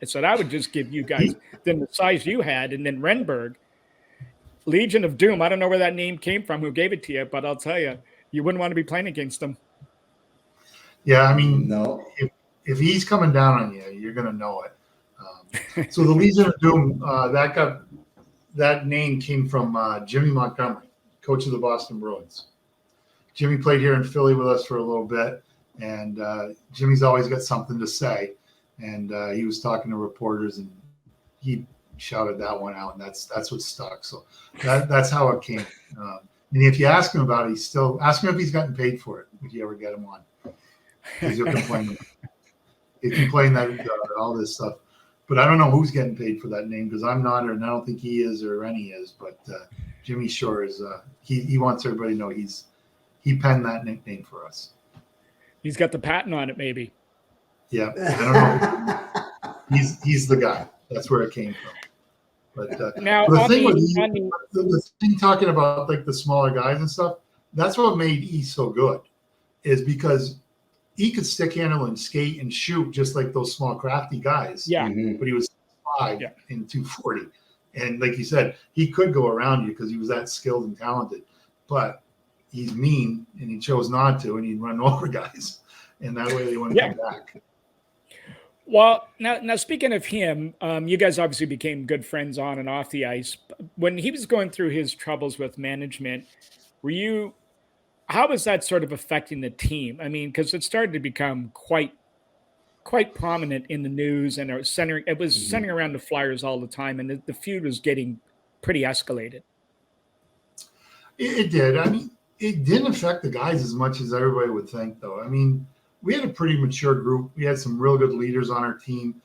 And so that would just give you guys then the size you had. And then Renberg, Legion of Doom, I don't know where that name came from, who gave it to you, but I'll tell you, you wouldn't want to be playing against them. Yeah, I mean, No. if he's coming down on you, you're going to know it. So the Legion of Doom, that name came from Jimmy Montgomery, coach of the Boston Bruins. Jimmy played here in Philly with us for a little bit, and Jimmy's always got something to say. And he was talking to reporters, and he shouted that one out, and that's what stuck. So that's how it came. And if you ask him about it, ask him if he's gotten paid for it, if you ever get him on. Because he'll complain. He complained that all this stuff. But I don't know who's getting paid for that name, because I'm not, and I don't think he is, or any is. But Jimmy sure is. He wants everybody to know he penned that nickname for us. He's got the patent on it, maybe. Yeah, I don't know. He's the guy. That's where it came from. But now the thing with the thing talking about like the smaller guys and stuff, that's what made E so good, is because he could stick handle and skate and shoot just like those small crafty guys. Yeah. But he was 5 and 240. And like you said, he could go around you because he was that skilled and talented. But he's mean, and he chose not to, and he'd run over guys. And that way they wouldn't come back. Well, now speaking of him, you guys obviously became good friends on and off the ice. When he was going through his troubles with management, how was that sort of affecting the team? I mean, because it started to become quite prominent in the news, and it was centering around the Flyers all the time, and the feud was getting pretty escalated. It did. I mean, it didn't affect the guys as much as everybody would think, though. I mean, we had a pretty mature group. We had some real good leaders on our team.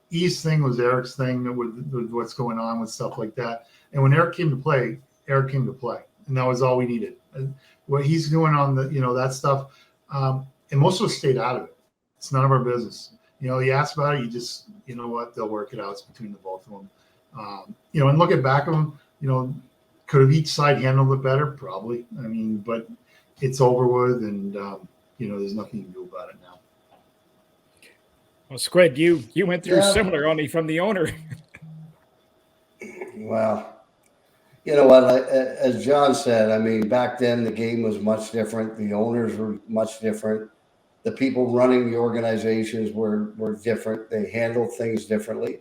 E's thing was Eric's thing with what's going on with stuff like that. And when Eric came to play, and that was all we needed. And what he's doing on that stuff, and most of us stayed out of it. It's none of our business. He asked about it. You just, you know what, they'll work it out. It's between the both of them. And looking back at them, could have each side handled it better? Probably. I mean, but it's over with, and there's nothing you can do about it now. Well, Squid, you went through similar, only from the owner. Well, you know what? As John said, I mean, back then the game was much different. The owners were much different. The people running the organizations were different. They handled things differently.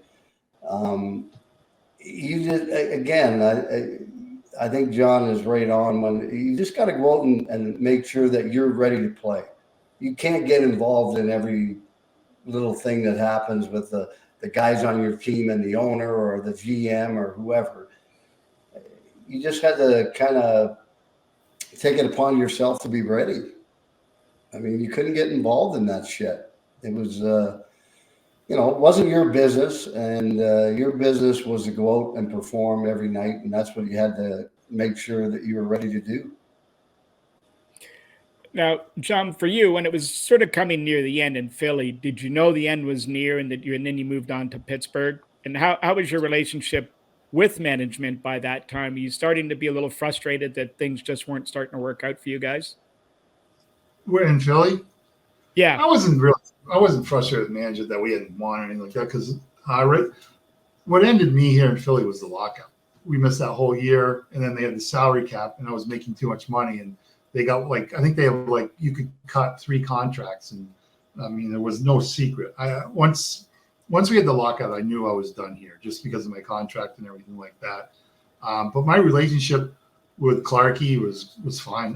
I think John is right on. When you just got to go out and make sure that you're ready to play. You can't get involved in every little thing that happens with the guys on your team and the owner or the GM or whoever. You just had to kind of take it upon yourself to be ready. I mean, you couldn't get involved in that shit. It was, it wasn't your business, and your business was to go out and perform every night, and that's what you had to make sure that you were ready to do. Now, John, for you, when it was sort of coming near the end in Philly, did you know the end was near, and then you moved on to Pittsburgh? And how was your relationship with management by that time? Are you starting to be a little frustrated that things just weren't starting to work out for you guys? We're in Philly? Yeah. I wasn't frustrated with the manager that we hadn't won or anything like that, because what ended me here in Philly was the lockout. We missed that whole year, and then they had the salary cap, and I was making too much money, and they got I think they have you could cut 3 contracts, and I mean, there was no secret. Once we had the lockout, I knew I was done here just because of my contract and everything like that. But my relationship with Clarkie was fine.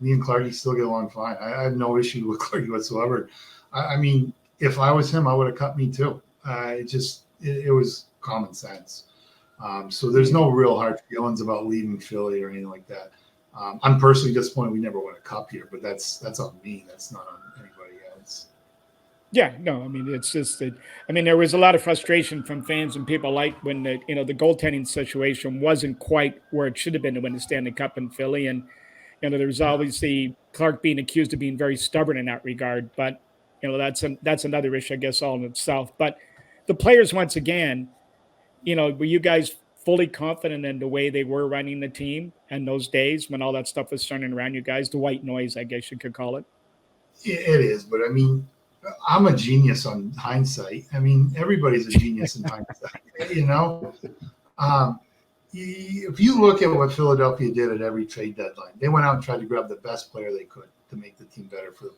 Me and Clarkie still get along fine. I have no issue with Clarkie whatsoever. I mean, if I was him, I would have cut me too. It was common sense. So there's no real hard feelings about leaving Philly or anything like that. I'm personally disappointed we never won a cup here, but that's on me. That's not on anybody else. Yeah, no, I mean, it's just that, there was a lot of frustration from fans and people when the goaltending situation wasn't quite where it should have been to win the Stanley Cup in Philly. And there's always the Clark being accused of being very stubborn in that regard, but that's another issue, I guess, all in itself. But the players, once again, were you guys fully confident in the way they were running the team in those days when all that stuff was turning around you guys? The white noise, I guess you could call it. It is, but I mean, I'm a genius on hindsight. I mean, everybody's a genius in hindsight, If you look at what Philadelphia did at every trade deadline, they went out and tried to grab the best player they could to make the team better for them.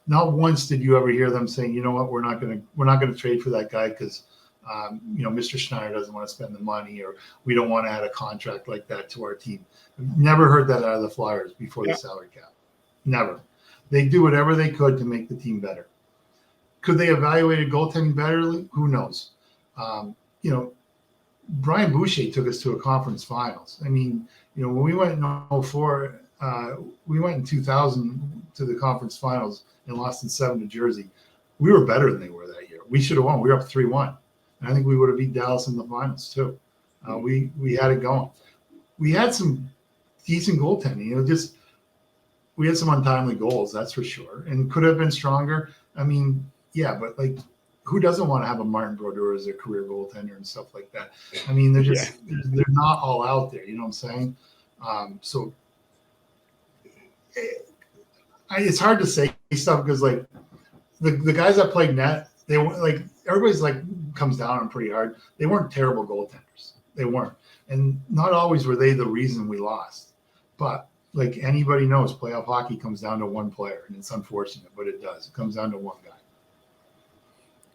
Not once did you ever hear them saying, you know what, we're not going to trade for that guy because Mr. Schneider doesn't want to spend the money, or we don't want to add a contract like that to our team. Never heard that out of the Flyers before the salary cap. Never. They do whatever they could to make the team better. Could they evaluate goaltending better? Who knows? Brian Boucher took us to a conference finals. I mean, when we went in 2004, we went in 2000 to the conference finals and lost in 7 to Jersey. We were better than they were that year. We should have won. We were up 3-1. And I think we would have beat Dallas in the finals too. We had it going. We had some decent goaltending. We had some untimely goals, that's for sure, and could have been stronger. I mean, yeah, but who doesn't want to have a Martin Brodeur as a career goaltender and stuff like that? I mean, they're not all out there. You know what I'm saying? So it's hard to say stuff because the guys that played net, they were everybody's comes down on pretty hard. They weren't terrible goaltenders. They weren't, and not always were they the reason we lost. But anybody knows, playoff hockey comes down to one player, and it's unfortunate, but it does. It comes down to one guy.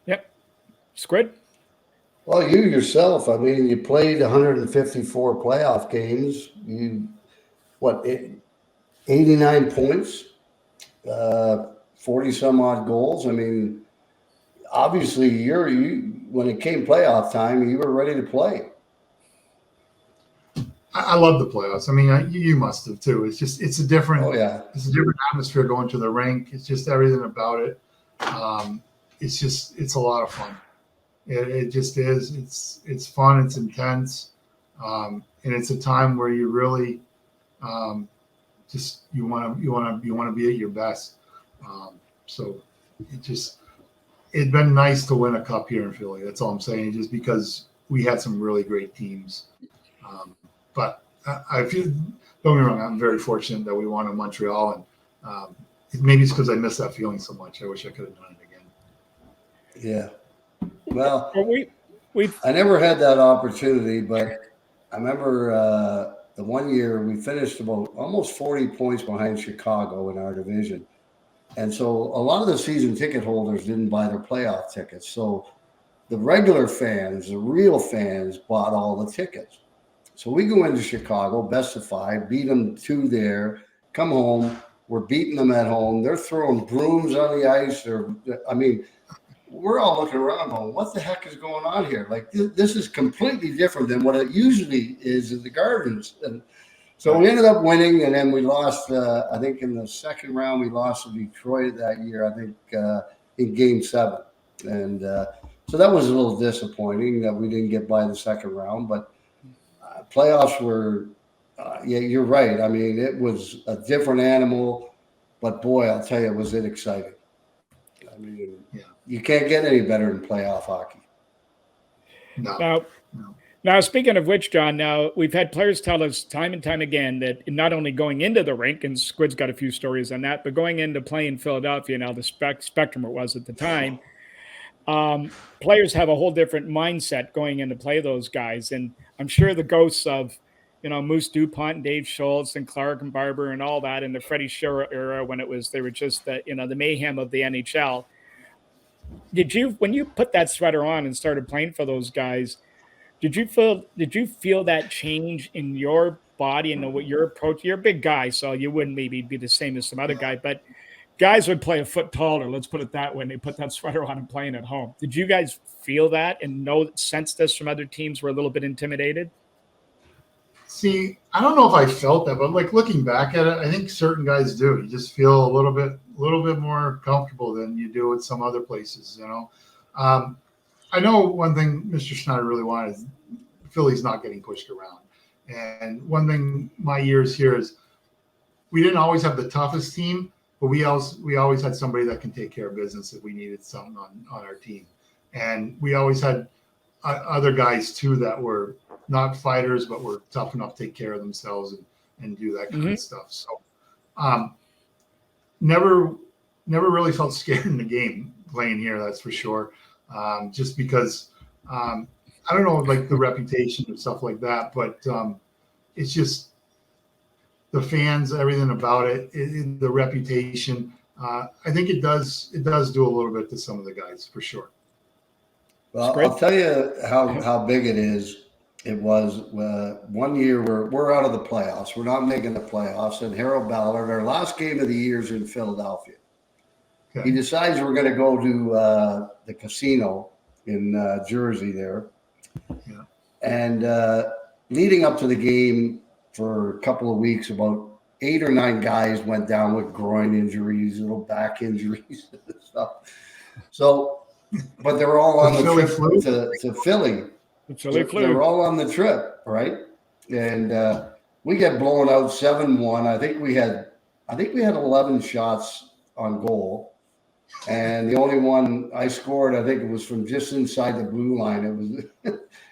Yep. Squid? Well, you yourself, I mean, you played 154 playoff games. 89 points, 40 some odd goals. I mean, obviously when it came playoff time, you were ready to play. I love the playoffs. I mean, you must have too. It's a different, it's a different atmosphere going to the rink. It's just everything about it. It's a lot of fun. It just is. It's fun. It's intense. And it's a time where you really, you want to be at your best. So it'd been nice to win a cup here in Philly. That's all I'm saying. Just because we had some really great teams. But I feel, don't get me wrong, I'm very fortunate that we won in Montreal, and maybe it's because I miss that feeling so much. I wish I could have done it again. Yeah. Well, we've I never had that opportunity, but I remember the one year we finished about almost 40 points behind Chicago in our division. And so a lot of the season ticket holders didn't buy their playoff tickets. So the regular fans, the real fans, bought all the tickets. So we go into Chicago, best of 5, beat them 2 there, come home. We're beating them at home. They're throwing brooms on the ice. We're all looking around going, what the heck is going on here? This is completely different than what it usually is in the Gardens. And so we ended up winning, and then we lost, I think in the second round, we lost to Detroit that year, I think in Game 7. And so that was a little disappointing that we didn't get by the second round, but playoffs were, you're right. I mean, it was a different animal, but boy, I'll tell you, was it exciting. I mean, you can't get any better than playoff hockey. No. Now, speaking of which, John, now we've had players tell us time and time again that not only going into the rink, and Squid's got a few stories on that, but going into play in Philadelphia, now the spectrum it was at the time, players have a whole different mindset going in to play those guys. And I'm sure the ghosts of, Moose DuPont and Dave Schultz and Clark and Barber and all that in the Freddie Shura era when they were just the mayhem of the NHL. When you put that sweater on and started playing for those guys, did you feel that change in your body and what your approach? You're a big guy, so you wouldn't maybe be the same as some other guy, but guys would play a foot taller, let's put it that way, and they put that sweater on and playing at home. Did you guys feel that and sense this from other teams were a little bit intimidated? See, I don't know if I felt that, but looking back at it, I think certain guys do. You just feel a little bit more comfortable than you do at some other places, I know one thing Mr. Schneider really wanted is Philly's not getting pushed around. And one thing my years here is we didn't always have the toughest team, but we always had somebody that can take care of business if we needed something on our team. And we always had other guys too that were not fighters, but were tough enough to take care of themselves and do that kind of stuff. So never really felt scared in the game playing here, that's for sure. Just because I don't know, like the reputation and stuff like that, but it's just the fans, everything about it, the reputation. I think it does do a little bit to some of the guys for sure. Well, I'll tell you how big it is. It was 1 year we're out of the playoffs. We're not making the playoffs. And Harold Ballard, our last game of the year is in Philadelphia. Okay. He decides we're going to go to the casino in Jersey there. Yeah. And leading up to the game for a couple of weeks, about 8 or 9 guys went down with groin injuries, little back injuries and stuff. So, but they were all on the trip to Philly. They were all on the trip, right? And we get blown out 7-1. I think we had 11 shots on goal, and the only one I scored, I think it was from just inside the blue line.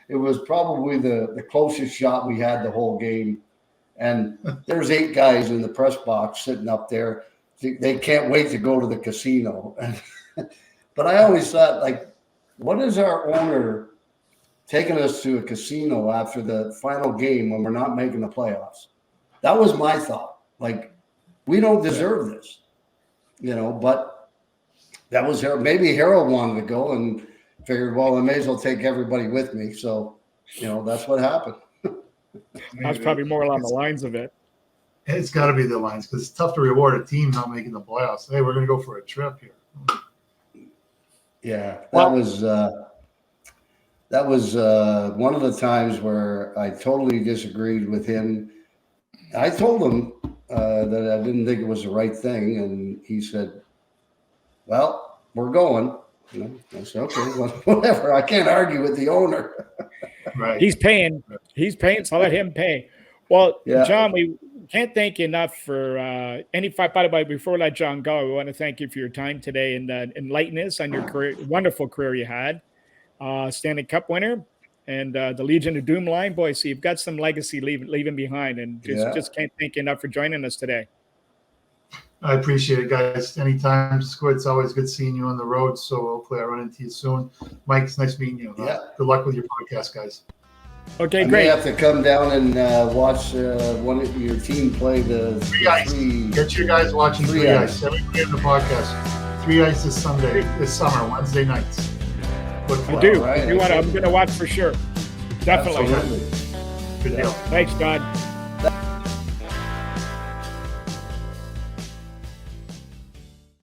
It was probably the closest shot we had the whole game. And there's 8 guys in the press box sitting up there. They can't wait to go to the casino. But I always thought, like, what is our owner taking us to a casino after the final game when we're not making the playoffs? That was my thought. Like, we don't deserve this, but that was Harold. Maybe Harold wanted to go and figured, well, I may as well take everybody with me. So, that's what happened. That's probably more along the lines of it. It's got to be the lines, because it's tough to reward a team not making the playoffs. Hey, we're going to go for a trip here. Yeah, that was one of the times where I totally disagreed with him. I told him that I didn't think it was the right thing, and he said, well, we're going. I said, okay, well, whatever. I can't argue with the owner. Right. He's paying, so I'll let him pay. Well, yeah. John, we can't thank you enough for any fight. By the way, before we let John go, we want to thank you for your time today and enlighten us on your career, wonderful career you had. Stanley Cup winner and the Legion of Doom line. Boy, so you've got some legacy leaving behind, and just can't thank you enough for joining us today. I appreciate it, guys. Anytime, Squid. It's always good seeing you on the road. So hopefully I run into you soon. Mike, it's nice meeting you. Good luck with your podcast, guys. Okay, great. May have to come down and watch one of your team play the Three Ice. Get you guys watching Three Ice. Everybody on the podcast. 3 Ice this summer, Wednesday nights. I do. Right. I'm going to watch for sure. Definitely. Absolutely. Good deal. Thanks, John.